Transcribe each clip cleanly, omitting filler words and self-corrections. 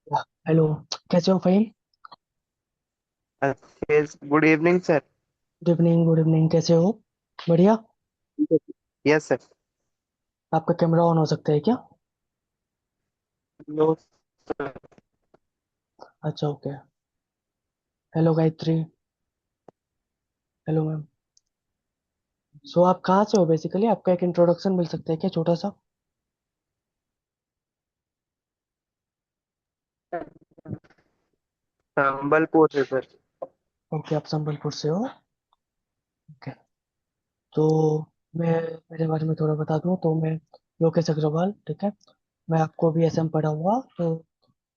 Hello. कैसे हो भाई? Good evening sir. Good evening, good evening. कैसे हो? बढ़िया। Yes sir. आपका कैमरा ऑन हो सकता है क्या? No sir. अच्छा, okay. Hello Gayatri. Hello ma'am. So आप कहाँ से हो? बेसिकली आपका एक इंट्रोडक्शन मिल सकता है क्या, छोटा सा? संबलपुर से सर। ओके, आप संबलपुर से हो। ओके। तो मैं मेरे बारे में थोड़ा बता दूं तो मैं लोकेश अग्रवाल, ठीक है। मैं आपको भी एसएम पढ़ा हुआ तो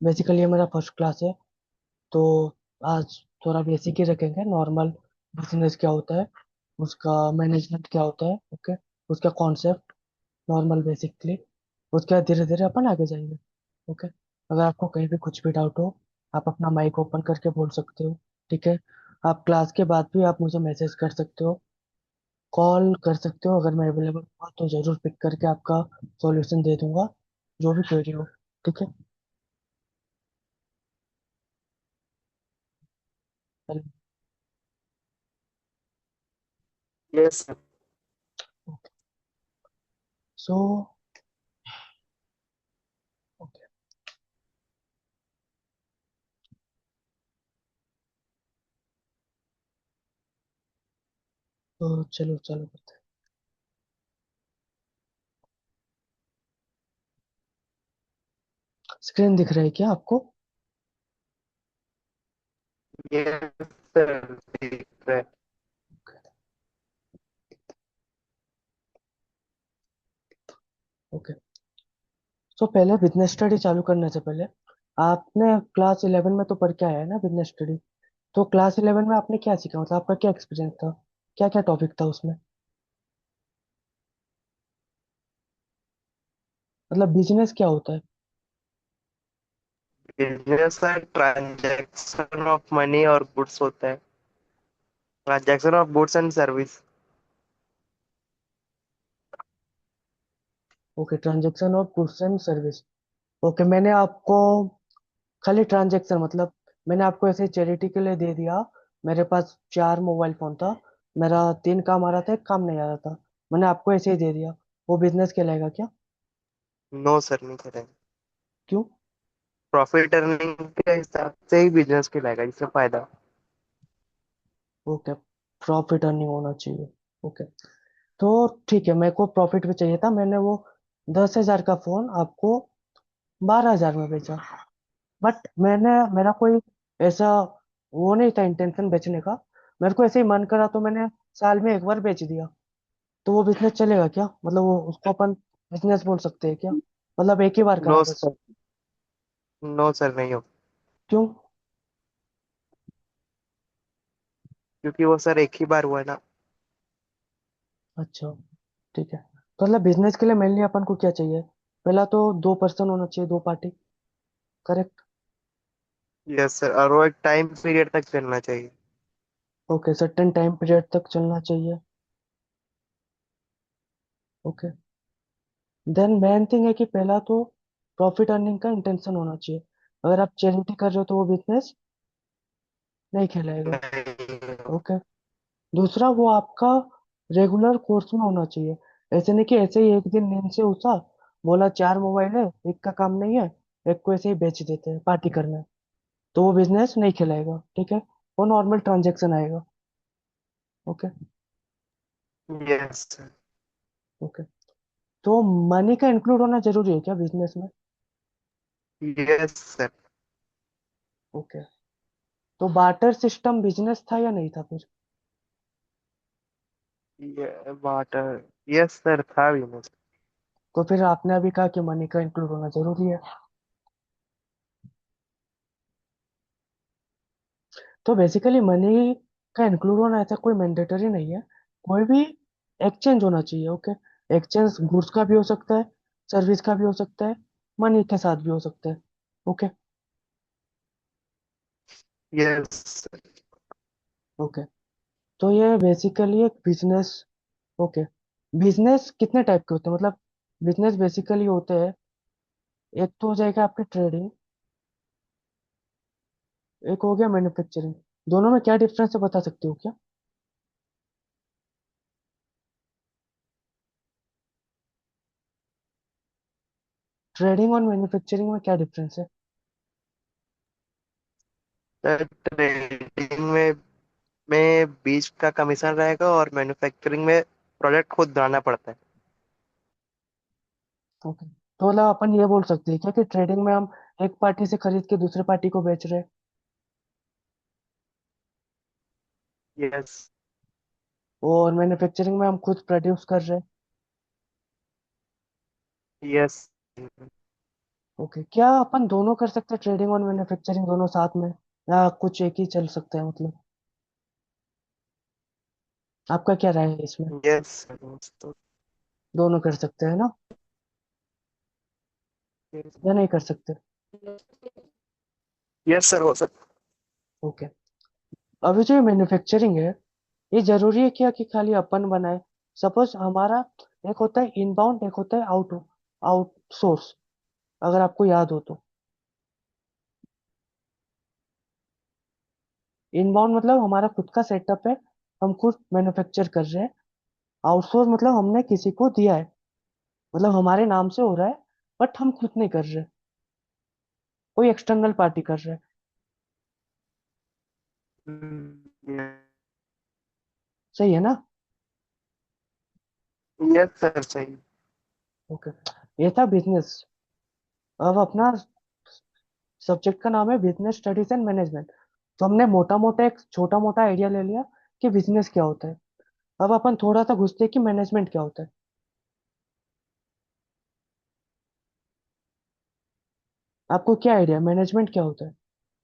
बेसिकली ये मेरा फर्स्ट क्लास है। तो आज थोड़ा बेसिक ही रखेंगे, नॉर्मल बिजनेस क्या होता है, उसका मैनेजमेंट क्या होता है, ओके, उसका कॉन्सेप्ट, नॉर्मल बेसिकली। उसके बाद धीरे धीरे अपन आगे जाएंगे। ओके। अगर आपको कहीं भी कुछ भी डाउट हो, आप अपना माइक ओपन करके बोल सकते हो, ठीक है। आप क्लास के बाद भी आप मुझे मैसेज कर सकते हो, कॉल कर सकते हो। अगर मैं अवेलेबल हुआ तो जरूर पिक करके आपका सॉल्यूशन दे दूंगा, जो भी क्वेरी हो, ठीक है। Yes sir. So okay. तो चलो चलो करते हैं। स्क्रीन दिख रहा है क्या आपको? यस सर ठीक है। ओके। सो पहले बिजनेस स्टडी चालू करने से पहले आपने क्लास 11 में तो पढ़ के आया है ना बिजनेस स्टडी? तो क्लास 11 में आपने क्या सीखा, मतलब आपका क्या एक्सपीरियंस था, क्या क्या टॉपिक था उसमें? मतलब बिजनेस क्या होता है? Business sir transaction of money और गुड्स होता है। Transaction of goods and service. Okay, transaction of goods and service. Okay, मैंने आपको खाली ट्रांजेक्शन मतलब मैंने आपको ऐसे चैरिटी के लिए दे दिया। मेरे पास 4 मोबाइल फोन था, मेरा 3 काम आ रहा था, एक काम नहीं आ रहा था, मैंने आपको ऐसे ही दे दिया। वो बिजनेस कहलाएगा क्या? नो सर नहीं करेंगे। क्यों? प्रॉफिट अर्निंग के हिसाब से ही बिजनेस कहलाएगा, जिससे फायदा। ओके, प्रॉफिट अर्निंग होना चाहिए। ओके। तो ठीक है, मेरे को प्रॉफिट भी चाहिए था। मैंने वो 10,000 का फोन आपको 12,000 में बेचा। बट मेरा कोई ऐसा वो नहीं था इंटेंशन बेचने का। मेरे को ऐसे ही मन करा तो मैंने साल में एक बार बेच दिया। तो वो बिजनेस चलेगा क्या, मतलब वो उसको अपन बिजनेस बोल सकते हैं क्या? मतलब एक ही बार करा नो बस। सर। नो सर नहीं हो। क्यों? क्योंकि वो सर एक ही बार हुआ है ना। अच्छा, ठीक है। तो मतलब बिजनेस के लिए मेनली अपन को क्या चाहिए? पहला तो 2 पर्सन होना चाहिए, 2 पार्टी, करेक्ट? यस सर, और वो एक टाइम पीरियड तक चलना चाहिए। ओके, सर्टेन टाइम पीरियड तक चलना चाहिए। ओके। देन मेन थिंग है कि पहला तो प्रॉफिट अर्निंग का इंटेंशन होना चाहिए। अगर आप चैरिटी कर रहे हो तो वो बिजनेस नहीं कहलाएगा। नहीं। ओके। दूसरा, वो आपका रेगुलर कोर्स में होना चाहिए। ऐसे नहीं कि ऐसे ही एक दिन नींद से उठा, बोला 4 मोबाइल है, एक का काम नहीं है, एक को ऐसे ही बेच देते हैं पार्टी करना है, तो वो बिजनेस नहीं कहलाएगा, ठीक है। वो नॉर्मल ट्रांजेक्शन आएगा। ओके। Yes sir. ओके। तो मनी का इंक्लूड होना जरूरी है क्या बिजनेस में? Yes sir. ओके। तो बार्टर सिस्टम बिजनेस था या नहीं था फिर? ये वाटर। यस सर था भी नहीं। तो फिर आपने अभी कहा कि मनी का इंक्लूड होना जरूरी है। तो बेसिकली मनी का इंक्लूड होना ऐसा कोई मैंडेटरी नहीं है। कोई भी एक्सचेंज होना चाहिए, ओके। एक्सचेंज गुड्स का भी हो सकता है, सर्विस का भी हो सकता है, मनी के साथ भी हो सकता है। ओके। यस। ओके। तो ये बेसिकली एक बिजनेस। ओके। बिजनेस कितने टाइप के होते हैं, मतलब बिजनेस बेसिकली होते हैं, एक तो हो जाएगा आपकी ट्रेडिंग, एक हो गया मैन्युफैक्चरिंग। दोनों में क्या डिफरेंस है बता सकते हो क्या? ट्रेडिंग और मैन्युफैक्चरिंग में क्या डिफरेंस है? सर ट्रेडिंग में बीज का कमीशन रहेगा और मैन्युफैक्चरिंग में प्रोडक्ट खुद बनाना पड़ता है। ओके, तो मतलब अपन ये बोल सकते हैं क्या कि ट्रेडिंग में हम एक पार्टी से खरीद के दूसरे पार्टी को बेच रहे हैं, यस। और मैन्युफैक्चरिंग में हम खुद प्रोड्यूस कर रहे हैं। यस। ओके, क्या अपन दोनों कर सकते हैं, ट्रेडिंग और मैन्युफैक्चरिंग दोनों साथ में, या कुछ एक ही चल सकता है मतलब? आपका क्या राय है इसमें? यस। तो दोनों कर सकते हैं ना, या नहीं कर सकते? यस सर, हो सकता। ओके, अभी जो मैन्युफैक्चरिंग है, ये जरूरी है क्या कि खाली अपन बनाए? सपोज हमारा एक होता है इनबाउंड, एक होता है आउटसोर्स, अगर आपको याद हो तो। इनबाउंड मतलब हमारा खुद का सेटअप है, हम खुद मैन्युफैक्चर कर रहे हैं। आउटसोर्स मतलब हमने किसी को दिया है, मतलब हमारे नाम से हो रहा है, बट हम खुद नहीं कर रहे, कोई एक्सटर्नल पार्टी कर रहा है। सही है ना? यस सर, सही। ओके, ये था बिजनेस। अब अपना सब्जेक्ट का नाम है बिजनेस स्टडीज एंड मैनेजमेंट। तो हमने मोटा मोटा एक छोटा मोटा आइडिया ले लिया कि बिजनेस क्या होता है। अब अपन थोड़ा सा घुसते हैं कि मैनेजमेंट क्या होता है। आपको क्या आइडिया, मैनेजमेंट क्या होता है?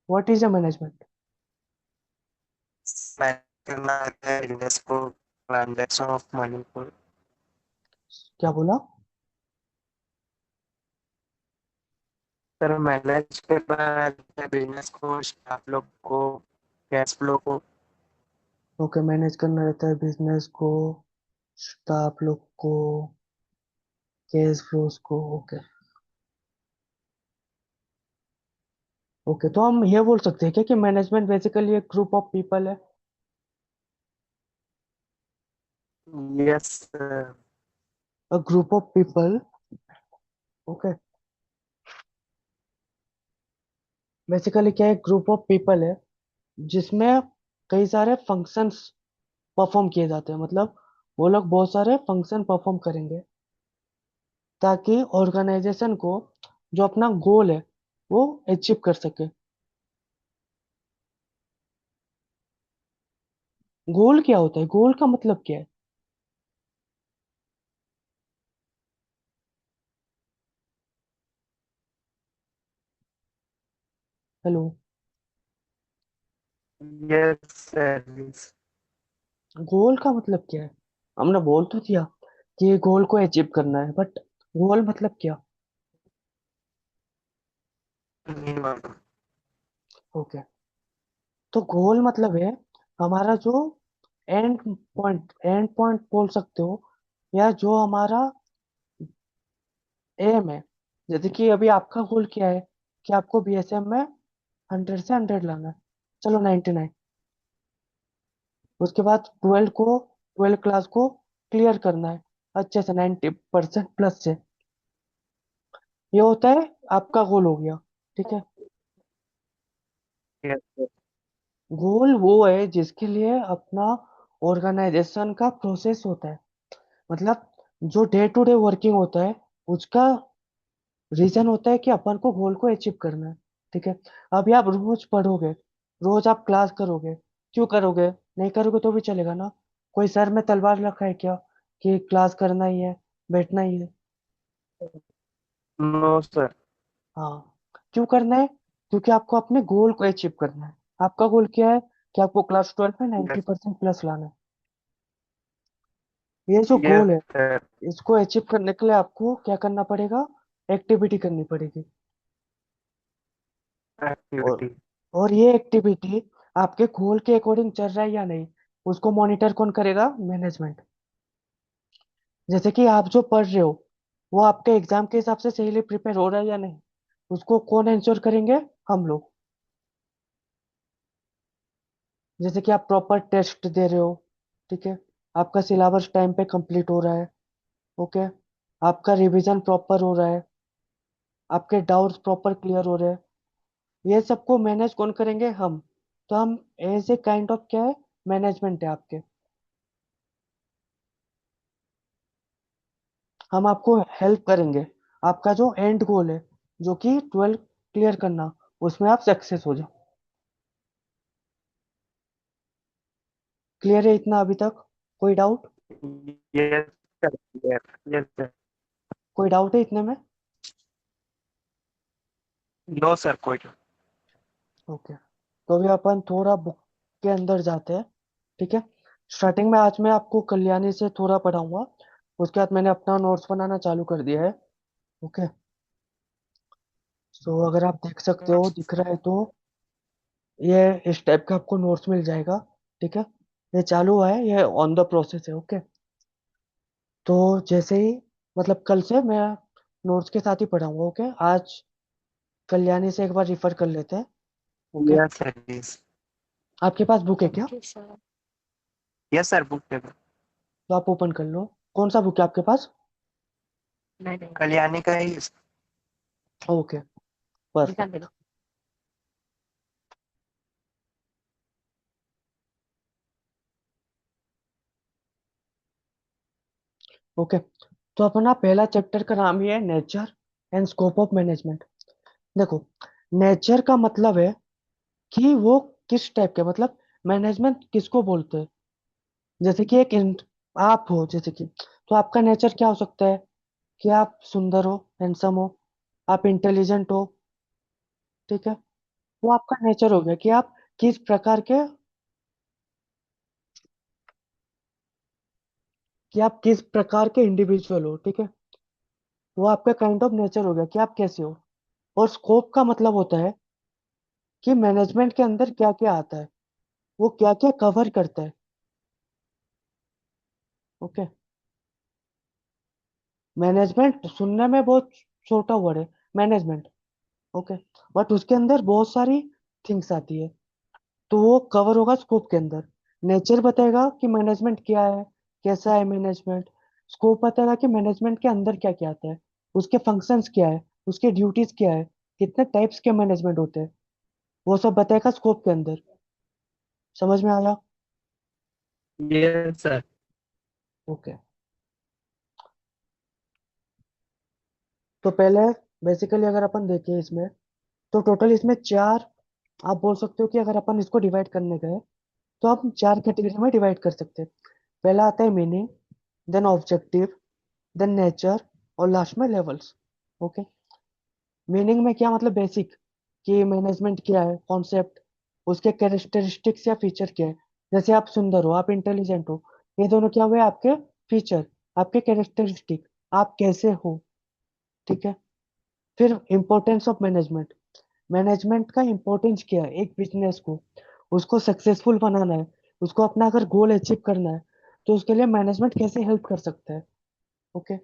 What is a management? Manage करना है बिजनेस को, ट्रांजैक्शन ऑफ मनी को। क्या बोला? सर मैनेज करना है बिजनेस को, स्टाफ लोग को, कैश फ्लो को। ओके, मैनेज करना रहता है बिजनेस को, स्टाफ लोग को, कैश फ्लोज को। ओके। ओके, तो हम ये बोल सकते हैं क्या कि मैनेजमेंट बेसिकली एक ग्रुप ऑफ पीपल है? Yes sir. A group of people. Okay, basically क्या है, ग्रुप ऑफ पीपल है जिसमें कई सारे फंक्शंस परफॉर्म किए जाते हैं, मतलब वो लोग बहुत सारे फंक्शन परफॉर्म करेंगे ताकि ऑर्गेनाइजेशन को जो अपना गोल है वो अचीव कर सके। गोल क्या होता है, गोल का मतलब क्या है? हेलो? Yes sir. गोल का मतलब क्या है? हमने बोल तो दिया कि ये गोल को अचीव करना है, बट गोल मतलब क्या? ओके, तो गोल मतलब है हमारा जो एंड पॉइंट बोल सकते हो, या जो हमारा एम है। जैसे कि अभी आपका गोल क्या है कि आपको बीएसएम में 100 से 100 लाना है, चलो 99। उसके बाद ट्वेल्थ क्लास को क्लियर करना है अच्छे से 90% प्लस से। ये होता है आपका गोल हो गया, ठीक है। Yes sir. गोल वो है जिसके लिए अपना ऑर्गेनाइजेशन का प्रोसेस होता है, मतलब जो डे टू डे वर्किंग होता है उसका रीजन होता है कि अपन को गोल को अचीव करना है, ठीक है। अभी आप रोज पढ़ोगे, रोज आप क्लास करोगे, क्यों करोगे? नहीं करोगे तो भी चलेगा ना। कोई सर में तलवार रखा है क्या कि क्लास करना ही है, बैठना ही है? No sir. हाँ, क्यों करना है? क्योंकि आपको अपने गोल को अचीव करना है। आपका गोल क्या है कि आपको क्लास 12 में नाइन्टी यस। परसेंट प्लस लाना है। ये जो यस गोल है, सर। इसको अचीव करने के लिए आपको क्या करना पड़ेगा? एक्टिविटी करनी पड़ेगी। और एक्टिविटी। और ये एक्टिविटी आपके गोल के अकॉर्डिंग चल रहा है या नहीं, उसको मॉनिटर कौन करेगा? मैनेजमेंट। जैसे कि आप जो पढ़ रहे हो वो आपके एग्जाम के हिसाब से सही प्रिपेयर हो रहा है या नहीं, उसको कौन इंश्योर करेंगे? हम लोग। जैसे कि आप प्रॉपर टेस्ट दे रहे हो, ठीक है, आपका सिलेबस टाइम पे कंप्लीट हो रहा है, ओके, आपका रिवीजन प्रॉपर हो रहा है, आपके डाउट्स प्रॉपर क्लियर हो रहे हैं, ये सबको मैनेज कौन करेंगे? हम। तो हम एज ए काइंड ऑफ क्या है, मैनेजमेंट है आपके। हम आपको हेल्प करेंगे, आपका जो एंड गोल है, जो कि 12 क्लियर करना, उसमें आप सक्सेस हो जाओ। क्लियर है इतना अभी तक? कोई doubt? Yes sir, yes yes sir. कोई डाउट है इतने में? नो सर, कोई नहीं। ओके, तो अभी अपन थोड़ा बुक के अंदर जाते हैं, ठीक है। स्टार्टिंग में आज मैं आपको कल्याणी से थोड़ा पढ़ाऊंगा, उसके बाद मैंने अपना नोट्स बनाना चालू कर दिया है, ओके। तो अगर आप देख सकते हो, दिख रहा है तो ये इस टाइप का आपको नोट्स मिल जाएगा, ठीक है। ये चालू है, ये ऑन द प्रोसेस है, ओके। तो जैसे ही, मतलब कल से मैं नोट्स के साथ ही पढ़ाऊंगा, ओके। आज कल्याणी से एक बार रिफर कर लेते हैं, ओके। Yes sir, yes. आपके पास बुक है क्या? Okay sir. Yes sir, book पे। तो आप ओपन कर लो। कौन सा बुक है आपके पास? नहीं नहीं, कल्याणी का ही। Okay, perfect. ओके, तो अपना पहला चैप्टर का नाम ही है nature and scope of management. देखो, नेचर का मतलब है कि वो किस टाइप के, मतलब मैनेजमेंट किसको बोलते हैं। जैसे कि आप हो, जैसे कि, तो आपका नेचर क्या हो सकता है? कि आप सुंदर हो, हैंडसम हो, आप इंटेलिजेंट हो, ठीक है। वो आपका नेचर हो गया कि आप किस प्रकार के, इंडिविजुअल हो, ठीक है। वो आपका काइंड ऑफ नेचर हो गया कि आप कैसे हो। और स्कोप का मतलब होता है कि मैनेजमेंट के अंदर क्या क्या आता है, वो क्या क्या कवर करता है, ओके। मैनेजमेंट सुनने में बहुत छोटा वर्ड है, मैनेजमेंट, ओके, बट उसके अंदर बहुत सारी थिंग्स आती है। तो वो कवर होगा स्कोप के अंदर। नेचर बताएगा कि मैनेजमेंट क्या है, कैसा है मैनेजमेंट। स्कोप बताएगा कि मैनेजमेंट के अंदर क्या क्या आता है, उसके फंक्शंस क्या है, उसके ड्यूटीज क्या है, कितने टाइप्स के मैनेजमेंट होते हैं, वो सब बताएगा स्कोप के अंदर। समझ में आया? Yes sir. ओके, तो पहले बेसिकली अगर अपन देखें इसमें, तो टोटल इसमें चार, आप बोल सकते हो कि अगर अपन इसको डिवाइड करने गए, तो हम चार कैटेगरी में डिवाइड कर सकते हैं। पहला आता है meaning, then objective, then nature, और लास्ट में लेवल्स, ओके। मीनिंग में क्या मतलब, बेसिक, कि मैनेजमेंट क्या है, कॉन्सेप्ट, उसके कैरेक्टरिस्टिक्स या फीचर क्या है। जैसे आप सुंदर हो, आप इंटेलिजेंट हो, ये दोनों क्या हुए आपके फीचर, आपके कैरेक्टरिस्टिक, आप कैसे हो, ठीक है। फिर इंपॉर्टेंस ऑफ मैनेजमेंट, मैनेजमेंट का इंपॉर्टेंस क्या है एक बिजनेस को, उसको सक्सेसफुल बनाना है, उसको अपना अगर गोल अचीव करना है, तो उसके लिए मैनेजमेंट कैसे हेल्प कर सकता है, ओके।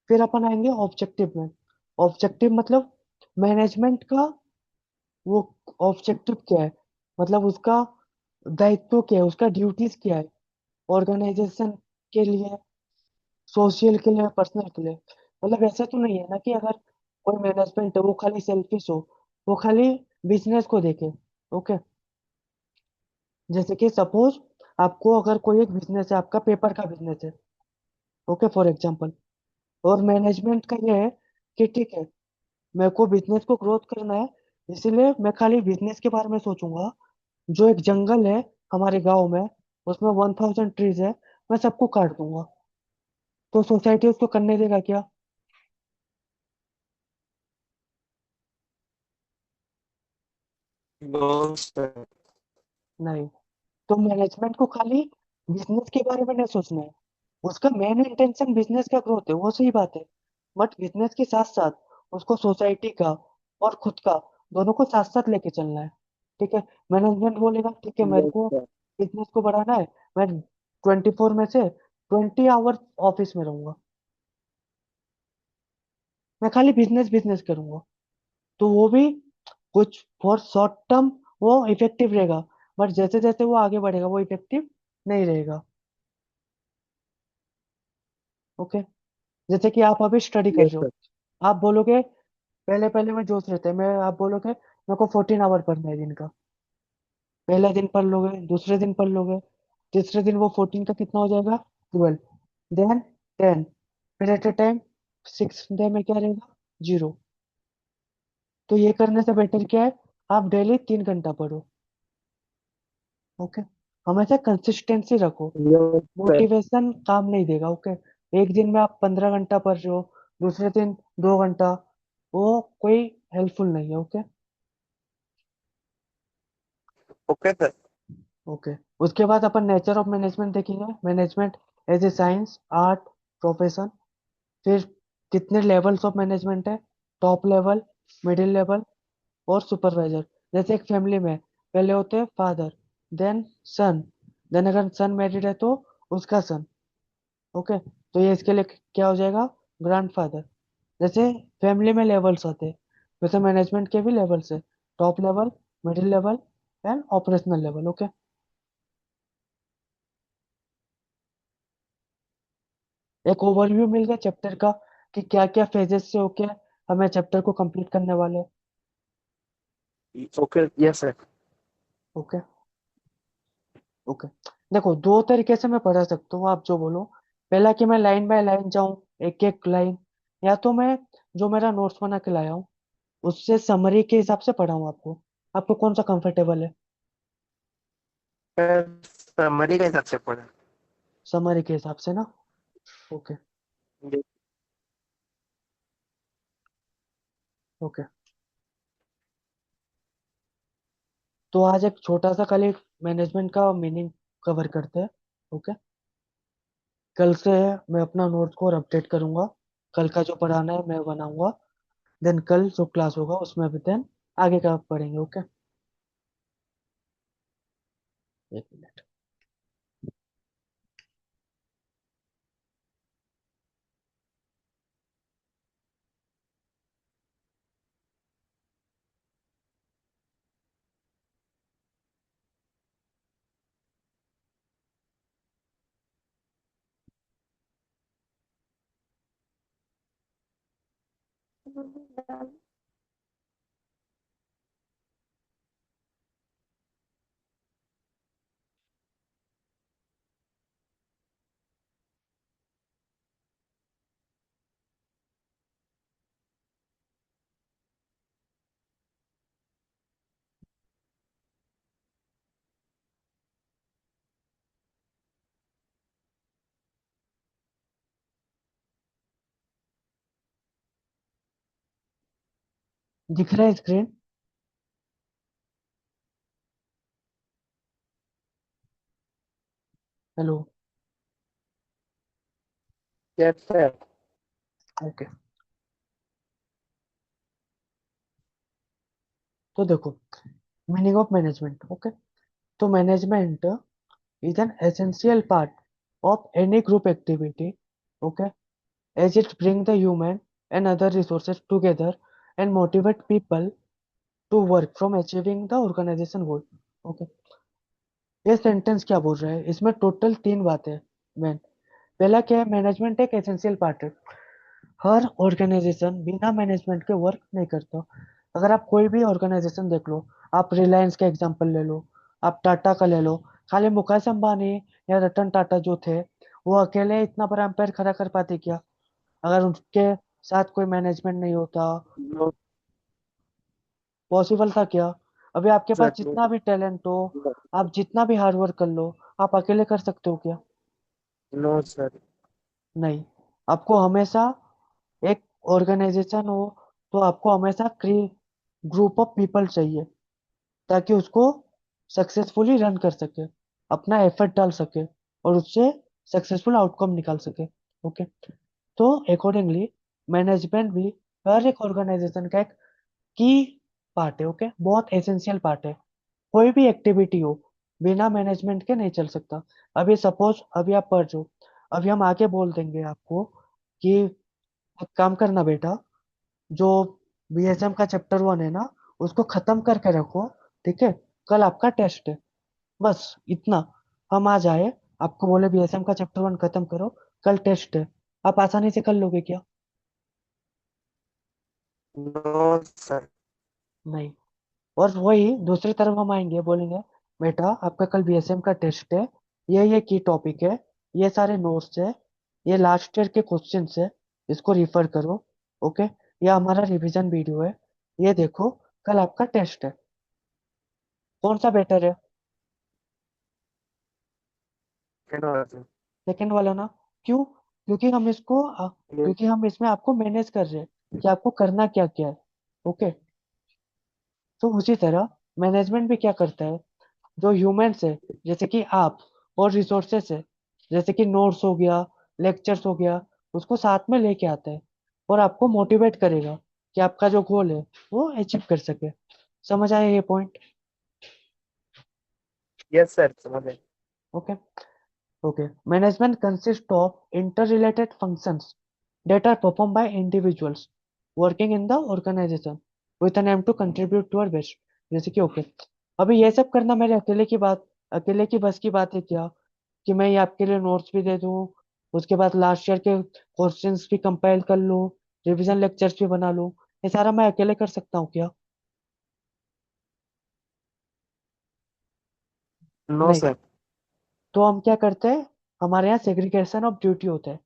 फिर अपन आएंगे ऑब्जेक्टिव में। ऑब्जेक्टिव मतलब मैनेजमेंट का वो ऑब्जेक्टिव क्या है, मतलब उसका दायित्व क्या है, उसका ड्यूटीज क्या है, ऑर्गेनाइजेशन के लिए, सोशल के लिए, पर्सनल के लिए। मतलब ऐसा तो नहीं है ना कि अगर कोई मैनेजमेंट है वो खाली सेल्फिश हो, वो खाली बिजनेस को देखे, ओके। जैसे कि सपोज आपको अगर कोई एक बिजनेस है, आपका पेपर का बिजनेस है, ओके, फॉर एग्जांपल, और मैनेजमेंट का ये है कि ठीक है, मेरे को बिजनेस को ग्रोथ करना है, इसीलिए मैं खाली बिजनेस के बारे में सोचूंगा। जो एक जंगल है हमारे गांव में, उसमें 1000 ट्रीज है, मैं सबको काट दूंगा, तो सोसाइटी उसको करने देगा क्या? No sir. नहीं। तो मैनेजमेंट को खाली बिजनेस के बारे में नहीं सोचना है, उसका मेन इंटेंशन बिजनेस का ग्रोथ है, वो सही बात है। बट बिजनेस के साथ साथ उसको सोसाइटी का और खुद का, दोनों को साथ साथ लेके चलना है, ठीक है। मैनेजमेंट बोलेगा ठीक है, मेरे यस को सर। बिजनेस को बढ़ाना है, मैं 24 में से 20 आवर्स ऑफिस में रहूंगा, मैं खाली बिजनेस बिजनेस करूंगा, तो वो भी कुछ फॉर शॉर्ट टर्म वो इफेक्टिव रहेगा। बट जैसे जैसे वो आगे बढ़ेगा वो इफेक्टिव नहीं रहेगा। ओके। जैसे कि आप अभी स्टडी कर यस रहे हो, सर। आप बोलोगे, पहले पहले में जोश रहता है, मैं आप बोलोगे मेरे को 14 आवर पढ़ना है दिन का। पहले दिन पढ़ लोगे, दूसरे दिन पढ़ लोगे, तीसरे दिन वो 14 का कितना हो जाएगा, 12, देन 10, फिर एट ए टाइम 6 डे में क्या रहेगा, 0। तो ये करने से बेटर क्या है, आप डेली 3 घंटा पढ़ो। ओके। हमेशा कंसिस्टेंसी रखो। Yes sir. मोटिवेशन काम नहीं देगा। ओके। एक दिन में आप 15 घंटा पढ़ रहे हो, दूसरे दिन 2 घंटा, वो कोई हेल्पफुल नहीं है। ओके। Okay sir. ओके। उसके बाद अपन नेचर ऑफ मैनेजमेंट देखेंगे। Management as a science, art, profession. फिर कितने लेवल्स ऑफ मैनेजमेंट है, टॉप लेवल, मिडिल लेवल और सुपरवाइजर। जैसे एक फैमिली में पहले होते हैं फादर, देन सन, देन अगर सन मैरिड है तो उसका सन। ओके। तो ये इसके लिए क्या हो जाएगा, ग्रैंडफादर। जैसे फैमिली में लेवल्स होते हैं, वैसे मैनेजमेंट के भी लेवल्स है, top level, middle level and operational level. Okay. एक ओवरव्यू मिल गया चैप्टर का कि क्या क्या फेजेस से होके हमें चैप्टर को कंप्लीट करने वाले। Okay yes sir. Okay. Okay. देखो, दो तरीके से मैं पढ़ा सकता हूँ, आप जो बोलो। पहला कि मैं लाइन बाय लाइन जाऊँ, एक एक लाइन, या तो मैं जो मेरा नोट्स बना के लाया हूँ उससे समरी के हिसाब से पढ़ाऊँ आपको। आपको कौन सा कंफर्टेबल है। समरी के हिसाब से पढ़ा। समरी के हिसाब से ना। ओके। ओके। तो आज एक छोटा सा खाली मैनेजमेंट का मीनिंग कवर करते हैं। ओके। कल से मैं अपना नोट्स को अपडेट करूंगा, कल का जो पढ़ाना है मैं बनाऊंगा, देन कल जो क्लास होगा उसमें भी देन आगे का पढ़ेंगे। ओके। एक मिनट। दिख रहा है screen. Hello. Yes sir. Okay. तो देखो, मीनिंग ऑफ मैनेजमेंट। ओके। तो management is an essential part of any group activity. Okay. As it bring the human and other resources together and motivate people to work from achieving the organization goal. Okay. ये sentence क्या बोल रहा है, इसमें total 3 बातें main. पहला क्या है, मैनेजमेंट एक एसेंशियल पार्ट है। हर ऑर्गेनाइजेशन बिना मैनेजमेंट के वर्क नहीं करता। अगर आप कोई भी ऑर्गेनाइजेशन देख लो, आप रिलायंस का एग्जांपल ले लो, आप टाटा का ले लो, खाली मुकेश अंबानी या रतन टाटा जो थे वो अकेले इतना बड़ा एम्पायर खड़ा कर पाते क्या, अगर उनके साथ कोई मैनेजमेंट नहीं होता। नो पॉसिबल था क्या। अभी आपके पास सर। नो जितना भी टैलेंट हो, आप जितना भी हार्ड वर्क कर लो, आप अकेले कर सकते हो क्या। No sir. नहीं। आपको हमेशा एक ऑर्गेनाइजेशन हो तो आपको हमेशा ग्रुप ऑफ पीपल चाहिए, ताकि उसको सक्सेसफुली रन कर सके, अपना एफर्ट डाल सके और उससे सक्सेसफुल आउटकम निकाल सके। ओके। तो अकॉर्डिंगली मैनेजमेंट भी हर एक ऑर्गेनाइजेशन का एक की पार्ट है। ओके। बहुत एसेंशियल पार्ट है। कोई भी एक्टिविटी हो बिना मैनेजमेंट के नहीं चल सकता। अभी सपोज अभी आप पढ़ रहे हो, अभी हम आगे बोल देंगे आपको कि एक काम करना बेटा, जो बीएसएम का चैप्टर 1 है ना, उसको खत्म करके रखो। ठीक है। कल आपका टेस्ट है। बस इतना। हम आ जाए, आपको बोले बीएसएम का चैप्टर 1 खत्म करो, कल टेस्ट है, आप आसानी से कर लोगे क्या? No sir. नहीं। और वही दूसरी तरफ हम आएंगे, बोलेंगे बेटा आपका कल बीएसएम का टेस्ट है, ये की टॉपिक है, ये सारे नोट्स है, ये लास्ट ईयर के क्वेश्चंस है, इसको रिफर करो। ओके, या हमारा रिवीजन वीडियो है, ये देखो, कल आपका टेस्ट है। कौन सा बेटर है? सेकंड वाला ना। क्यों? क्योंकि हम इसको क्योंकि हम इसमें आपको मैनेज कर रहे हैं कि आपको करना क्या क्या है। ओके। तो उसी तरह मैनेजमेंट भी क्या करता है, जो ह्यूमंस है, जैसे कि आप, और रिसोर्सेस है, जैसे कि नोट्स हो गया, लेक्चर्स हो गया, उसको साथ में लेके आता है और आपको मोटिवेट करेगा कि आपका जो गोल है वो अचीव कर सके। समझ आया ये पॉइंट? यस सर, समझ गए। Okay. Okay. Management consist of interrelated functions that are performed by individuals working in the organization with an aim to contribute to our best। जैसे कि ओके, अभी ये सब करना मेरे अकेले की बस की बात है क्या, कि मैं ये आपके लिए नोट्स भी दे दूं, उसके बाद लास्ट ईयर के क्वेश्चंस भी कंपाइल कर लूं, रिवीजन लेक्चर्स भी बना लूं, ये सारा मैं अकेले कर सकता हूँ क्या? नो नहीं। सर। तो हम क्या करते हैं, हमारे यहाँ सेग्रीगेशन ऑफ ड्यूटी होता है।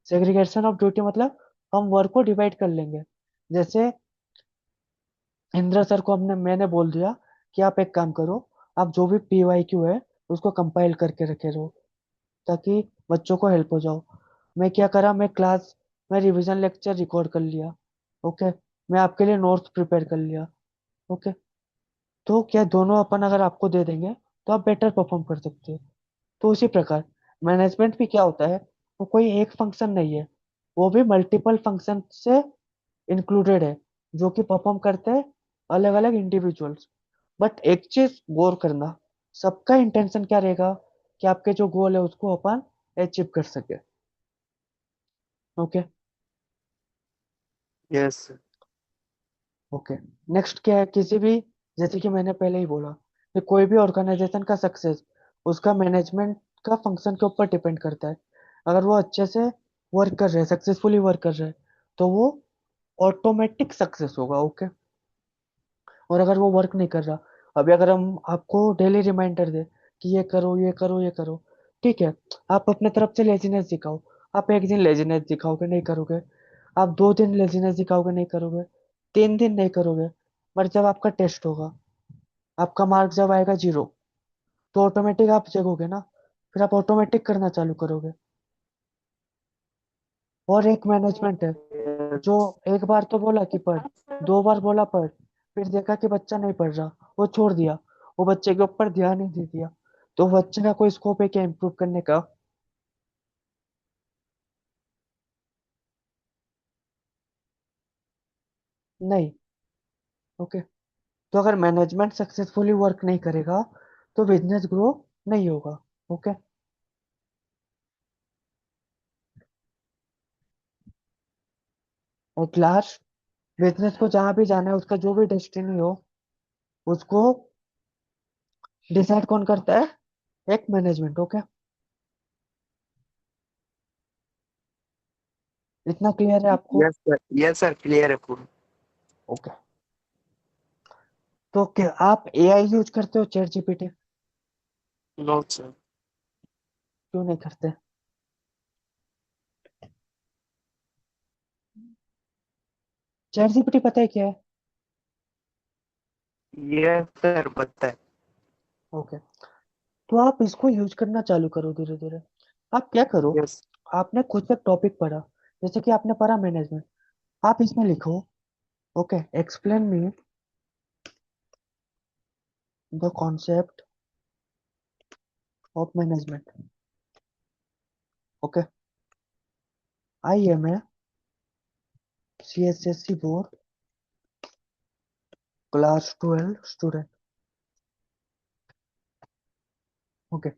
सेग्रीगेशन ऑफ ड्यूटी मतलब हम वर्क को डिवाइड कर लेंगे। जैसे इंद्र सर को मैंने बोल दिया कि आप एक काम करो, आप जो भी पीवाईक्यू है उसको कंपाइल करके रखे रहो, ताकि बच्चों को हेल्प हो जाओ। मैं क्या करा, मैं रिवीजन लेक्चर रिकॉर्ड कर लिया। ओके। मैं आपके लिए नोट्स प्रिपेयर कर लिया। ओके। तो क्या दोनों अपन अगर आपको दे देंगे तो आप बेटर परफॉर्म कर सकते हो। तो उसी प्रकार मैनेजमेंट भी क्या होता है, वो कोई एक फंक्शन नहीं है, वो भी मल्टीपल फंक्शन से इंक्लूडेड है, जो कि परफॉर्म करते हैं अलग अलग इंडिविजुअल्स। बट एक चीज गौर करना, सबका इंटेंशन क्या रहेगा, कि आपके जो गोल है उसको अपन अचीव कर सके। Okay. Yes sir. Okay. Next क्या है, किसी भी, जैसे कि मैंने पहले ही बोला, कि कोई भी ऑर्गेनाइजेशन का सक्सेस उसका मैनेजमेंट का फंक्शन के ऊपर डिपेंड करता है। अगर वो अच्छे से वर्क कर रहे हैं, सक्सेसफुली वर्क कर रहे हैं, तो वो ऑटोमेटिक सक्सेस होगा। ओके। और अगर वो वर्क नहीं कर रहा, अभी अगर हम आपको डेली रिमाइंडर दे कि ये करो ये करो ये करो, ठीक है, आप अपने तरफ से लेजीनेस दिखाओ, आप एक दिन लेजीनेस दिखाओगे नहीं करोगे, आप 2 दिन लेजीनेस दिखाओगे नहीं करोगे, 3 दिन नहीं करोगे, पर जब आपका टेस्ट होगा, आपका मार्क जब आएगा 0, तो ऑटोमेटिक आप जगोगे ना, फिर आप ऑटोमेटिक करना चालू करोगे। और एक मैनेजमेंट है, जो एक बार तो बोला कि पढ़, 2 बार बोला पढ़, फिर देखा कि बच्चा नहीं पढ़ रहा, वो छोड़ दिया, वो बच्चे के ऊपर ध्यान ही नहीं दिया, तो बच्चे का कोई स्कोप है क्या इम्प्रूव करने का? नहीं। ओके। तो अगर मैनेजमेंट सक्सेसफुली वर्क नहीं करेगा तो बिजनेस ग्रो नहीं होगा। ओके। और लास्ट, बिजनेस को जहां भी जाना है, उसका जो भी डेस्टिनी हो, उसको डिसाइड कौन करता है? एक मैनेजमेंट। ओके। इतना क्लियर है आपको? Yes sir, yes sir, clear है पूरा। ओके। तो क्या आप एआई यूज करते हो, चैट जीपीटी? No sir. क्यों नहीं करते? चैट जीपीटी पता है क्या है? यस सर, पता है। ओके। तो आप इसको यूज करना चालू करो धीरे धीरे। आप क्या करो, यस। आपने खुद से टॉपिक पढ़ा, जैसे कि आपने पढ़ा मैनेजमेंट, आप इसमें लिखो, okay, explain me the concept of management. Okay. I am a CSSC board class 12 student. Okay.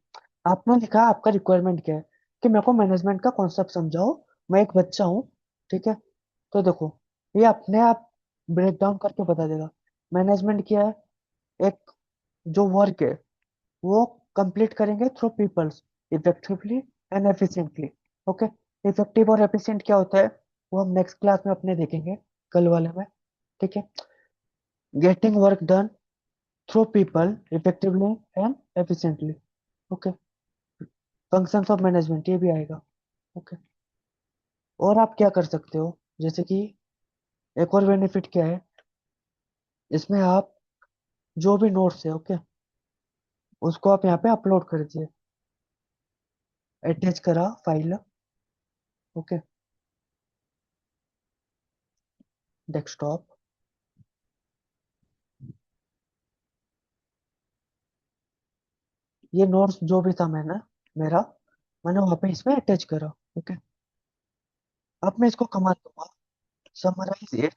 आपने लिखा आपका रिक्वायरमेंट क्या है, कि मेरे को मैनेजमेंट का कॉन्सेप्ट समझाओ, मैं एक बच्चा हूँ, ठीक है। तो देखो, ये अपने आप ब्रेक डाउन करके बता देगा मैनेजमेंट क्या है। एक जो वर्क है, वो कंप्लीट करेंगे through peoples, effectively and efficiently. Okay. Effective और एफिशिएंट क्या होता है वो हम नेक्स्ट क्लास में अपने देखेंगे, कल वाले में। ठीक है। Getting work done through people effectively and efficiently. Okay. Functions of management ये भी आएगा। ओके। और आप क्या कर सकते हो, जैसे कि एक और बेनिफिट क्या है, इसमें आप जो भी नोट्स है, ओके, उसको आप यहाँ पे अपलोड कर दिए, अटैच करा फाइल। ओके। डेस्कटॉप। ये नोट्स जो भी था मेरा मैंने वहां पे इसमें अटैच करा। ओके। अब मैं इसको कमांड दूंगा, समराइज इट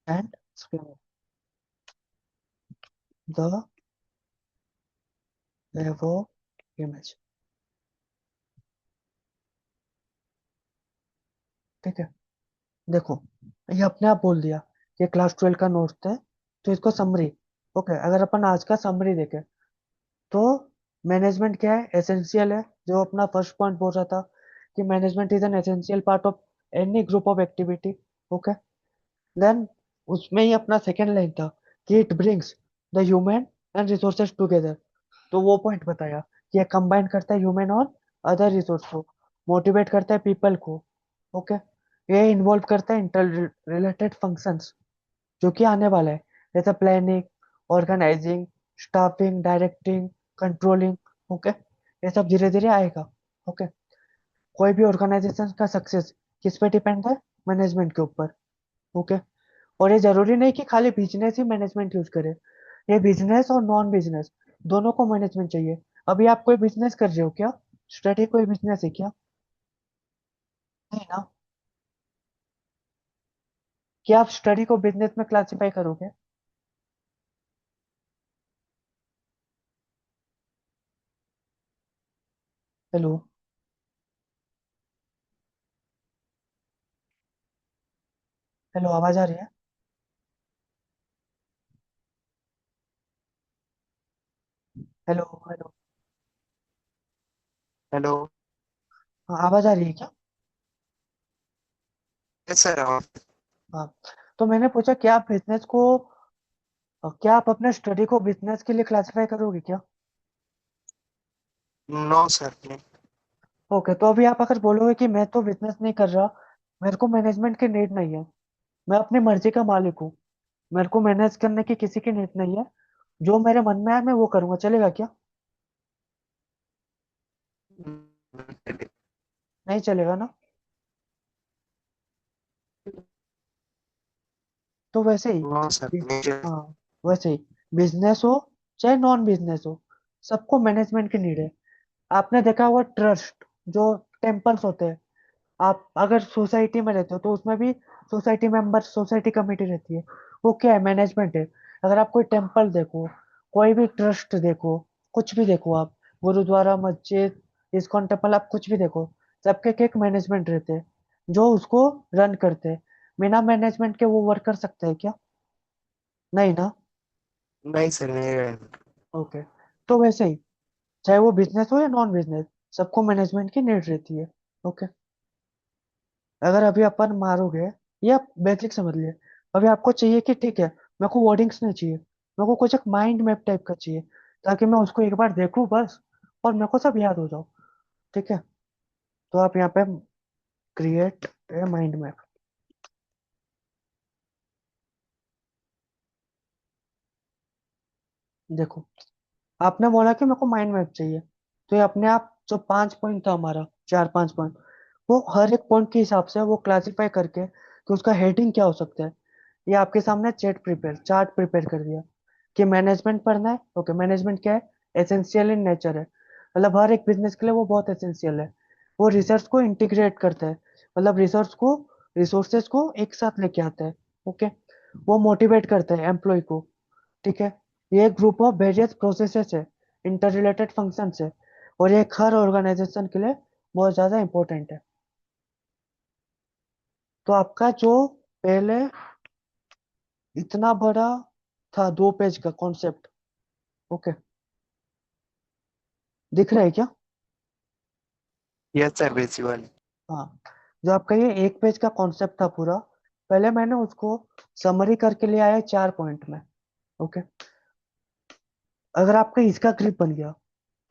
एंड द एवो इमेज। ठीक है। देखो, ये अपने आप बोल दिया कि क्लास 12 का नोट्स है, तो इसको समरी। ओके, अगर अपन आज का समरी देखें तो मैनेजमेंट क्या है, एसेंशियल है, जो अपना फर्स्ट पॉइंट बोल रहा था कि management is an essential part of any group of activity. Okay. Then उसमें ही अपना सेकेंड लाइन था कि it brings the human and resources together. तो वो पॉइंट बताया कि ये कंबाइन करता है ह्यूमन और अदर रिसोर्स को, मोटिवेट करता है पीपल को। ओके। ये इन्वॉल्व करता है इंटर रिलेटेड फंक्शंस जो कि आने वाला है, जैसे planning, organising, staffing, directing, controlling. Okay. ये सब धीरे धीरे आएगा। ओके। कोई भी ऑर्गेनाइजेशन का सक्सेस किस पे डिपेंड है, मैनेजमेंट के ऊपर। ओके। और ये जरूरी नहीं कि खाली बिजनेस ही मैनेजमेंट यूज करे, ये बिजनेस और नॉन बिजनेस दोनों को मैनेजमेंट चाहिए। अभी आप कोई बिजनेस कर रहे हो क्या, स्टडी कोई बिजनेस है क्या? नहीं ना। क्या आप स्टडी को बिजनेस में क्लासिफाई करोगे? हेलो। हेलो, आवाज आ रही है? Hello hello. हेलो। हाँ, आवाज आ रही है क्या? Yes sir. हाँ। तो मैंने पूछा क्या आप बिजनेस को, क्या आप अपने स्टडी को बिजनेस के लिए क्लासिफाई करोगे क्या? नो सर नहीं। ओके, तो अभी आप अगर बोलोगे कि मैं तो बिजनेस नहीं कर रहा, मेरे को मैनेजमेंट की नीड नहीं है, मैं अपनी मर्जी का मालिक हूँ, मेरे को मैनेज करने की किसी की नीड नहीं है, जो मेरे मन में आए मैं वो करूंगा, चलेगा क्या? नहीं चलेगा ना। तो वैसे ही नो सर बि- नहीं। हाँ, वैसे ही बिजनेस हो चाहे नॉन बिजनेस हो, सबको मैनेजमेंट की नीड है। आपने देखा होगा ट्रस्ट, जो टेम्पल्स होते हैं, आप अगर सोसाइटी में रहते हो तो उसमें भी सोसाइटी मेंबर, सोसाइटी कमेटी रहती है, वो क्या है, मैनेजमेंट है। अगर आप कोई टेम्पल देखो, कोई भी ट्रस्ट देखो, कुछ भी देखो आप, गुरुद्वारा, मस्जिद, इस्कॉन टेम्पल, आप कुछ भी देखो, सबके एक एक मैनेजमेंट रहते हैं जो उसको रन करते हैं। बिना मैनेजमेंट के वो वर्क कर सकते हैं क्या? नहीं ना। नहीं सर नहीं। ओके। तो वैसे ही चाहे वो बिजनेस हो या नॉन बिजनेस, सबको मैनेजमेंट की नीड रहती है। ओके। अगर अभी अपन मारोगे, ये आप बेसिक समझ लिए, अभी आपको चाहिए कि ठीक है, मेरे को वर्डिंग्स नहीं चाहिए, मेरे को कुछ एक माइंड मैप टाइप का चाहिए, ताकि मैं उसको एक बार देखूं बस, और मेरे को सब याद हो जाओ। ठीक है। तो आप यहाँ पे क्रिएट ए माइंड मैप। देखो, आपने बोला कि मेरे को माइंड मैप चाहिए, तो ये अपने आप जो 5 पॉइंट था हमारा, 4-5 पॉइंट, वो हर एक पॉइंट के हिसाब से वो क्लासिफाई करके कि उसका हेडिंग क्या हो सकता है, ये आपके सामने चार्ट प्रिपेयर कर दिया कि मैनेजमेंट पढ़ना है। ओके, मैनेजमेंट क्या है, एसेंशियल इन नेचर है, मतलब हर एक बिजनेस के लिए वो बहुत एसेंशियल है। वो रिसर्च को इंटीग्रेट करता है, मतलब रिसोर्सेज को एक साथ लेके आता है। ओके। वो मोटिवेट करता है एम्प्लॉय को। ठीक है। ये एक ग्रुप ऑफ वेरियस प्रोसेसेस है, इंटर रिलेटेड फंक्शंस है, और ये हर ऑर्गेनाइजेशन के लिए बहुत ज्यादा इंपॉर्टेंट है। तो आपका जो पहले इतना बड़ा था, 2 पेज का कॉन्सेप्ट। ओके, दिख रहा है क्या? Yes sir, visual. हाँ, जो आपका ये 1 पेज का कॉन्सेप्ट था पूरा, पहले मैंने उसको समरी करके ले आया 4 पॉइंट में। ओके, अगर आपका इसका ग्रिप बन गया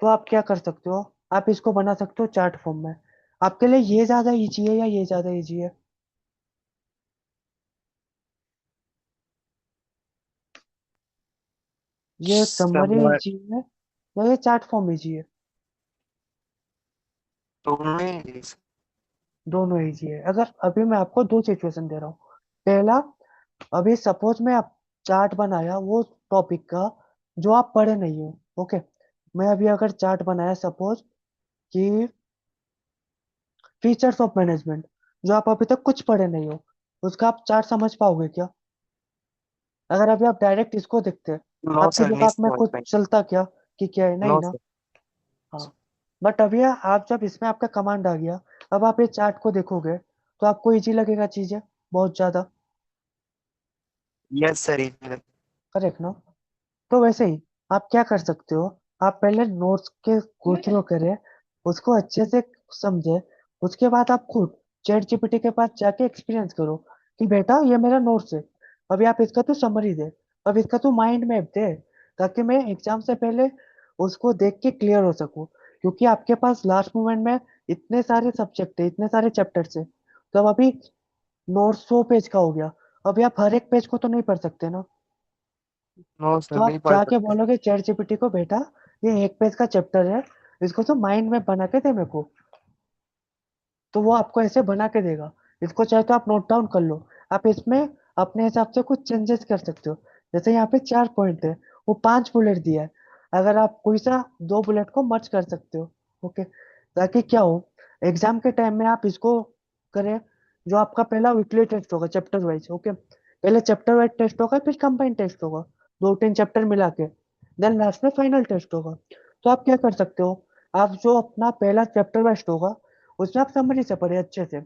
तो आप क्या कर सकते हो, आप इसको बना सकते हो चार्ट फॉर्म में। आपके लिए ये ज्यादा इजी है या ये ज्यादा इजी है? ये समरी समर। इजी है या ये चार्ट फॉर्म इजी है? दोनों ही। दोनों इजी है। अगर अभी मैं आपको दो सिचुएशन दे रहा हूँ। पहला, अभी सपोज मैं आप चार्ट बनाया वो टॉपिक का जो आप पढ़े नहीं हो। ओके, मैं अभी अगर चार्ट बनाया सपोज कि फीचर्स ऑफ मैनेजमेंट, जो आप अभी तक कुछ पढ़े नहीं हो, उसका आप चार्ट समझ पाओगे क्या? अगर अभी आप डायरेक्ट इसको देखते नो आपके सर, नहीं दिमाग में समझ कुछ पाए। चलता क्या कि क्या है? नहीं नो ना। सर। हाँ, बट अभी आप जब इसमें आपका कमांड आ गया, अब आप ये चार्ट को देखोगे तो आपको इजी लगेगा चीजें बहुत ज्यादा। Yes sir. करेक्ट ना? तो वैसे ही आप क्या कर सकते हो, आप पहले नोट्स के गो थ्रू करें, उसको अच्छे से समझे, उसके बाद आप खुद चैट जीपीटी के पास जाके एक्सपीरियंस करो कि बेटा ये मेरा नोट्स है, अभी आप इसका तो समरी दे, अब इसका तो माइंड मैप दे, ताकि मैं एग्जाम से पहले उसको देख के क्लियर हो सकूं। क्योंकि आपके पास लास्ट मोमेंट में इतने सारे सब्जेक्ट है, इतने सारे चैप्टर्स है, तो अब अभी नोट्स 100 पेज का हो गया, अभी आप हर एक पेज को तो नहीं पढ़ सकते ना। नो सर, तो नहीं आप पढ़ जाके सकते। बोलोगे चैट जीपीटी को, बेटा ये 1 पेज का चैप्टर है, इसको तो माइंड में बना के दे मेरे को, तो वो आपको ऐसे बना के देगा। इसको चाहे तो आप नोट डाउन कर लो, आप इसमें अपने हिसाब से कुछ चेंजेस कर सकते हो। जैसे यहाँ पे 4 पॉइंट है, वो 5 बुलेट दिया है, अगर आप कोई सा 2 बुलेट को मर्ज कर सकते हो। ओके, ताकि क्या हो, एग्जाम के टाइम में आप इसको करें। जो आपका पहला वीकली टेस्ट होगा चैप्टर वाइज। ओके, पहले चैप्टर वाइज टेस्ट होगा, फिर कंबाइंड टेस्ट होगा, 2-3 चैप्टर मिला के, देन लास्ट में फाइनल टेस्ट होगा। तो आप क्या कर सकते हो, आप जो अपना पहला चैप्टर वाइज होगा उसमें आप समरी से पढ़े अच्छे से,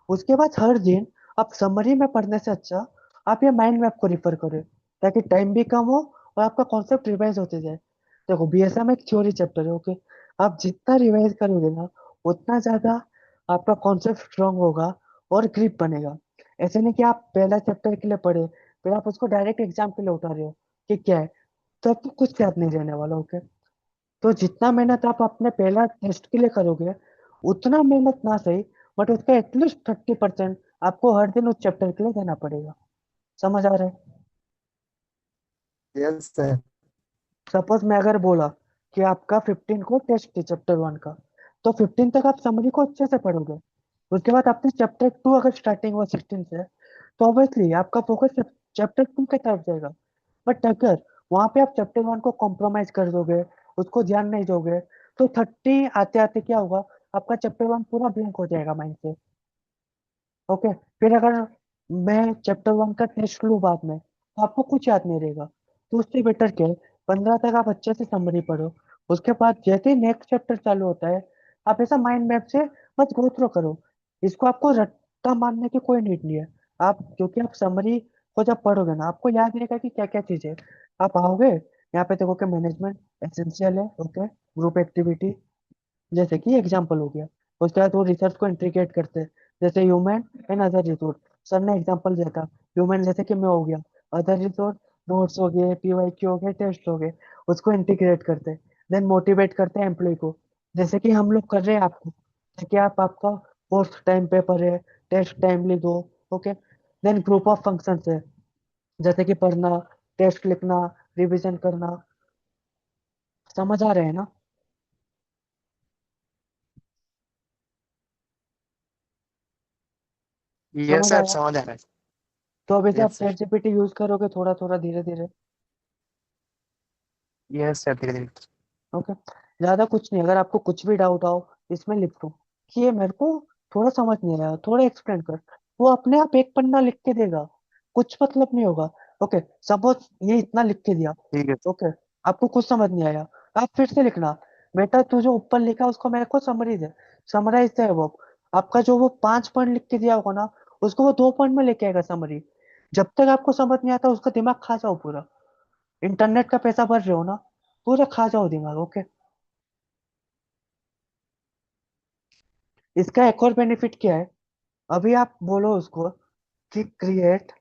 उसके बाद हर दिन आप समरी में पढ़ने से अच्छा आप ये माइंड मैप को रिफर करें, ताकि टाइम भी कम हो और आपका कॉन्सेप्ट रिवाइज होते जाए। देखो बीएसएम एक थ्योरी चैप्टर है। ओके, आप जितना रिवाइज करोगे ना, उतना ज्यादा आपका कॉन्सेप्ट स्ट्रांग होगा और ग्रिप बनेगा। ऐसे नहीं कि आप पहला चैप्टर के लिए पढ़े फिर आप उसको डायरेक्ट एग्जाम के लिए उठा रहे हो कि क्या है, तो आपको कुछ याद नहीं रहने वाला। ओके, तो जितना मेहनत आप अपने पहला टेस्ट के लिए करोगे, उतना मेहनत ना सही, बट उसका एटलीस्ट 30% आपको हर दिन उस चैप्टर के लिए देना पड़ेगा। समझ आ रहा है? Yes sir. सपोज मैं अगर बोला कि आपका 15 को टेस्ट है चैप्टर 1 का, तो 15 तक आप समरी को अच्छे से पढ़ोगे, उसके बाद आपने चैप्टर 2 अगर स्टार्टिंग हुआ 16 से, तो ऑब्वियसली आपका फोकस चैप्टर 2 की तरफ जाएगा। बट अगर वहां पे आप चैप्टर 1 को कॉम्प्रोमाइज कर दोगे, उसको ध्यान नहीं दोगे, तो 30 आते आते क्या होगा, आपका चैप्टर 1 पूरा ब्लैंक हो जाएगा माइंड से। ओके, फिर अगर मैं चैप्टर 1 का टेस्ट लूँ बाद में, तो आपको कुछ याद नहीं रहेगा। तो उससे बेटर क्या है, 15 तक आप अच्छे से समरी पढ़ो, उसके बाद जैसे ही नेक्स्ट चैप्टर चालू होता है, आप ऐसा माइंड मैप से बस गो थ्रू करो। इसको आपको रट्टा मारने की कोई नीड नहीं है। आप क्योंकि आप समरी को जब पढ़ोगे ना, आपको याद रहेगा कि क्या क्या चीज़ है। आप आओगे यहाँ पे देखो कि मैनेजमेंट एसेंशियल है। ओके, ग्रुप एक्टिविटी जैसे कि एग्जाम्पल हो गया, उसके बाद वो रिसर्च को इंटीग्रेट करते हैं, जैसे human and other resource. Sir ने एग्जाम्पल दिया था, ह्यूमन जैसे कि मैं हो गया, अदर रिसोर्स नोट्स हो गए, पीवाईक्यू हो गए, टेस्ट हो गए, उसको इंटीग्रेट करते हैं। देन मोटिवेट करते हैं एम्प्लॉय को, जैसे कि हम लोग कर रहे हैं आपको, ताकि आप आपका कोर्स टाइम पे पढ़े, टेस्ट टाइमली दो। Okay, then group of function है, जैसे कि पढ़ना, टेस्ट लिखना, रिवीजन करना। समझ आ रहे हैं ना? यस समझ सर, आया? समझ आ रहा है। तो अभी से आप yes sir. Chat GPT use करोगे थोड़ा थोड़ा धीरे धीरे। यस सर, धीरे धीरे। ओके, ज्यादा कुछ नहीं, अगर आपको कुछ भी डाउट आओ इसमें लिख दो कि ये मेरे को थोड़ा समझ नहीं आया, थोड़ा एक्सप्लेन कर, वो अपने आप एक पन्ना लिख के देगा, कुछ मतलब नहीं होगा। ओके, सपोज ये इतना लिख के दिया। ठीक है। ओके, आपको कुछ समझ नहीं आया, आप फिर से लिखना, बेटा तू जो ऊपर लिखा उसको मेरे को समरी दे, समराइज दे वो। आपका जो वो 5 पॉइंट लिख के दिया होगा ना, उसको वो 2 पॉइंट में लेके आएगा समरी। जब तक आपको समझ नहीं आता उसका दिमाग खा जाओ पूरा। इंटरनेट का पैसा भर रहे हो ना, पूरा खा जाओ दिमाग। ओके। इसका एक और बेनिफिट क्या है, अभी आप बोलो उसको कि create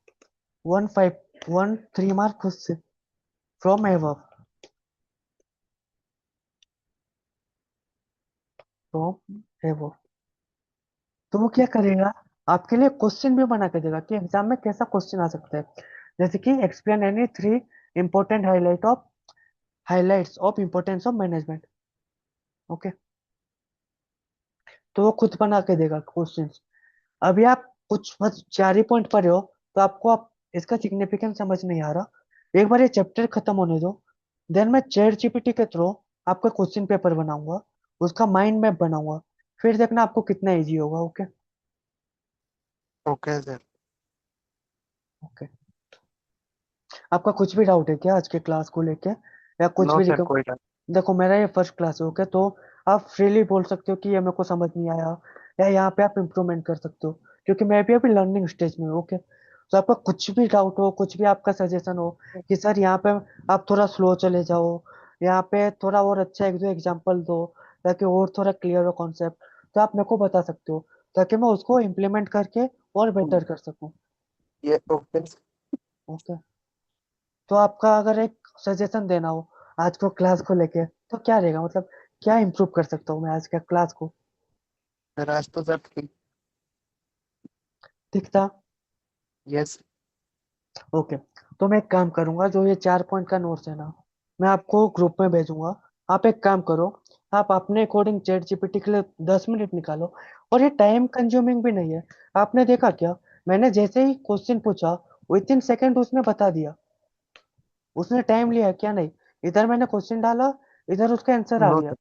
1 5 1 3 mark question from above, from above, तो वो क्या करेगा, आपके लिए क्वेश्चन भी बना के देगा कि एग्जाम में कैसा क्वेश्चन आ सकता है। जैसे कि explain any 3 important highlights of importance of management. Okay. तो वो खुद बना के देगा क्वेश्चन। अभी आप कुछ बस 4 ही पॉइंट पढ़े हो, तो आपको इसका सिग्निफिकेंस समझ नहीं आ रहा, एक बार ये चैप्टर खत्म होने दो, देन मैं चैट जीपीटी के थ्रू आपका क्वेश्चन पेपर बनाऊंगा, उसका माइंड मैप बनाऊंगा, फिर देखना आपको कितना इजी होगा। ओके। Okay sir. ओके। आपका कुछ भी डाउट है क्या आज के क्लास को लेके, या कुछ नो भी सर, कोई डाउट। देखो मेरा ये फर्स्ट क्लास है। ओके, तो आप फ्रीली बोल सकते हो कि ये मेरे को समझ नहीं आया, या यहाँ पे आप इम्प्रूवमेंट कर सकते हो, क्योंकि मैं भी अभी लर्निंग स्टेज में हूँ। ओके, तो आपका कुछ भी डाउट हो, कुछ भी आपका सजेशन हो कि सर यहाँ पे आप थोड़ा स्लो चले जाओ, यहाँ पे थोड़ा और अच्छा एक दो एग्जाम्पल दो ताकि और थोड़ा क्लियर हो कॉन्सेप्ट, तो आप मेरे को बता सकते हो ताकि मैं उसको इम्प्लीमेंट करके और बेटर कर सकूँ। ये ओके। ओके। तो आपका अगर एक सजेशन देना हो आज को क्लास को लेके, तो क्या रहेगा, मतलब क्या इम्प्रूव कर सकता हूँ मैं आज के क्लास को। सर आज तो सब ठीक। ठीक था। यस। ओके, तो मैं एक काम करूंगा, जो ये 4 पॉइंट का नोट्स है ना, मैं आपको ग्रुप में भेजूंगा। आप एक काम करो, आप अपने अकॉर्डिंग चैट जीपीटी के लिए 10 मिनट निकालो, और ये टाइम कंज्यूमिंग भी नहीं है। आपने देखा क्या, मैंने जैसे ही क्वेश्चन पूछा, विद इन सेकेंड उसने बता दिया। उसने टाइम लिया है क्या, नहीं, इधर मैंने क्वेश्चन डाला, इधर उसका आंसर आ नो गया। सर।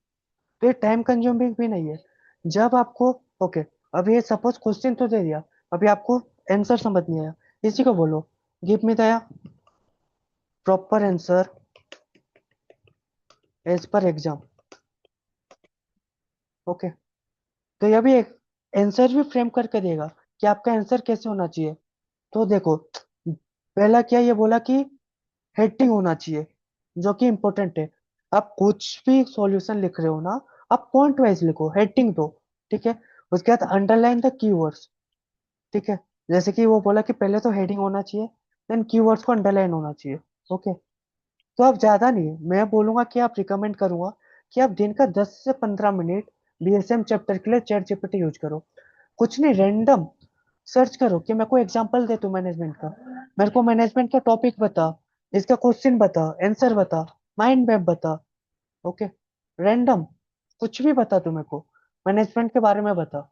तो ये टाइम कंज्यूमिंग भी नहीं है। जब आपको, ओके, अब ये सपोज क्वेश्चन तो दे दिया, अभी आपको आंसर समझ नहीं आया, इसी को बोलो give me the proper answer as per exam. Okay, तो ये भी एक आंसर भी फ्रेम करके देगा कि आपका आंसर कैसे होना चाहिए। तो देखो, पहला क्या ये बोला कि हेडिंग होना चाहिए, जो कि इंपॉर्टेंट है। आप कुछ भी सॉल्यूशन लिख रहे हो ना, आप पॉइंट वाइज लिखो, हेडिंग दो। ठीक है, उसके बाद अंडरलाइन द कीवर्ड्स। ठीक है, जैसे कि वो बोला कि पहले तो हेडिंग होना चाहिए, देन कीवर्ड्स को अंडरलाइन होना चाहिए। ओके, तो आप ज्यादा नहीं, मैं बोलूंगा कि आप रिकमेंड करूंगा कि आप दिन का 10 से 15 मिनट बीएसएम चैप्टर के लिए चैट जीपीटी यूज करो। कुछ नहीं, रैंडम सर्च करो कि मेरे को एग्जांपल दे तू मैनेजमेंट का, मेरे को मैनेजमेंट का टॉपिक बता, इसका क्वेश्चन बता, आंसर बता, माइंड मैप बता। ओके, रैंडम कुछ भी बता तू मेरे को, मैनेजमेंट के बारे में बता।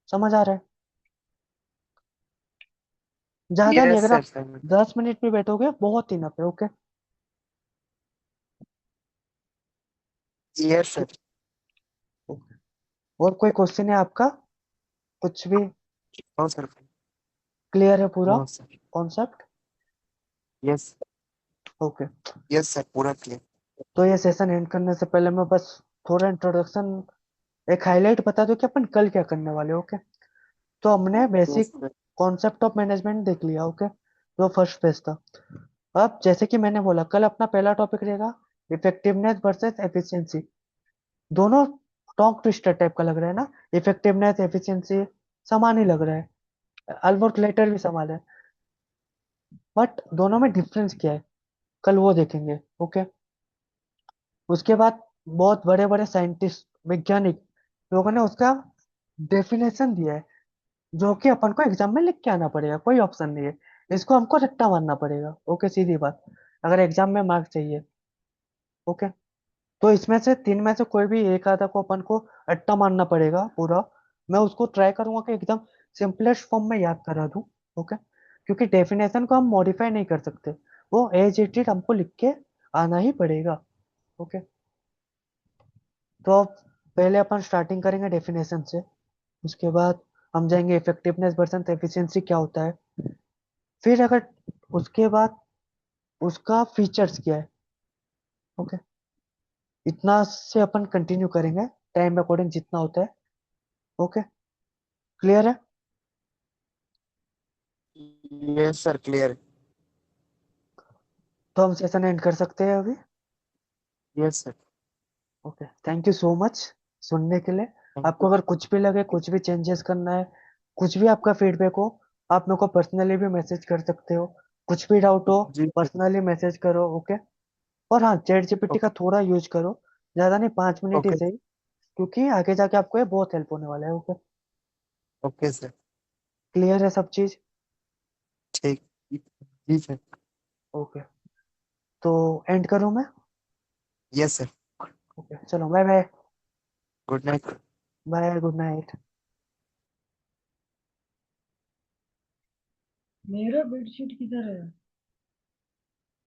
समझ आ रहा है? ज्यादा नहीं, यस अगर सर, आप सर। 10 मिनट भी बैठोगे बहुत इनफ है। ओके। Yes sir. और कोई क्वेश्चन है आपका, कुछ भी नो सर। क्लियर है पूरा no sir. Concept? Yes. Okay, yes sir, पूरा क्लियर। तो ये सेशन एंड करने से पहले मैं बस थोड़ा इंट्रोडक्शन, एक हाईलाइट बता दूं कि अपन कल क्या करने वाले। ओके, तो हमने yes basic sir. Concept of management देख लिया। ओके, जो फर्स्ट पेज था। अब जैसे कि मैंने बोला, कल अपना पहला टॉपिक रहेगा इफेक्टिवनेस वर्सेस एफिशिएंसी। दोनों टॉन्ग ट्विस्टर टाइप का लग रहा है ना, इफेक्टिवनेस एफिशिएंसी समान ही लग रहा है, अल्बर्ट लेटर भी समान है, बट दोनों में डिफरेंस क्या है, कल वो देखेंगे। ओके, उसके बाद बहुत बड़े बड़े साइंटिस्ट, वैज्ञानिक लोगों ने उसका डेफिनेशन दिया है, जो कि अपन को एग्जाम में लिख के आना पड़ेगा, कोई ऑप्शन नहीं है, इसको हमको रट्टा मारना पड़ेगा। ओके, सीधी बात, अगर एग्जाम में मार्क्स चाहिए। ओके, तो इसमें से तीन में से कोई भी एक आधा को अपन को रट्टा मारना पड़ेगा पूरा। मैं उसको ट्राई करूंगा कि एकदम सिंपलेस्ट फॉर्म में याद करा दूं। ओके, क्योंकि डेफिनेशन को हम मॉडिफाई नहीं कर सकते, वो एज इट इज हमको लिख के आना ही पड़ेगा। ओके, तो अब पहले अपन स्टार्टिंग करेंगे डेफिनेशन से, उसके बाद हम जाएंगे इफेक्टिवनेस वर्सेस एफिशिएंसी क्या होता है, फिर अगर उसके बाद उसका फीचर्स क्या है। ओके, इतना से अपन कंटिन्यू करेंगे, टाइम अकॉर्डिंग जितना होता है। ओके, क्लियर है? Yes sir, clear. तो हम सेशन एंड कर सकते हैं अभी। Yes sir. Okay, thank you so much सुनने के लिए। थैंक आपको यू। अगर कुछ भी लगे, कुछ भी चेंजेस करना है, कुछ भी आपका फीडबैक हो, आप मेरे को पर्सनली भी मैसेज कर सकते हो। कुछ भी डाउट हो, जी सर। पर्सनली मैसेज करो, ओके। और हाँ, चैट जीपीटी का ओके। थोड़ा यूज करो, ज्यादा नहीं, 5 मिनट ही ओके। सही, क्योंकि आगे जाके आपको ये बहुत हेल्प होने वाला है, ओके। Okay sir. क्लियर है सब चीज? ठीक। जी सर। ओके, तो एंड करूँ मैं? Yes sir. ओके, चलो, bye bye. Good night. Bye, good night. मेरा बेडशीट किधर है?